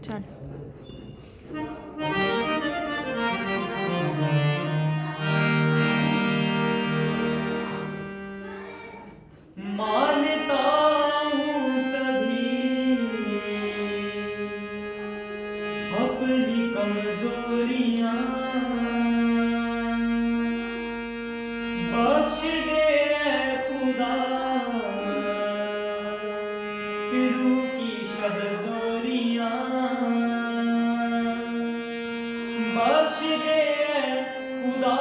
चल। मानता हूँ सभी अपनी कमजोरियां, बख्श दे खुदा रूह की शहज़ोरियां, बख्श दे खुदा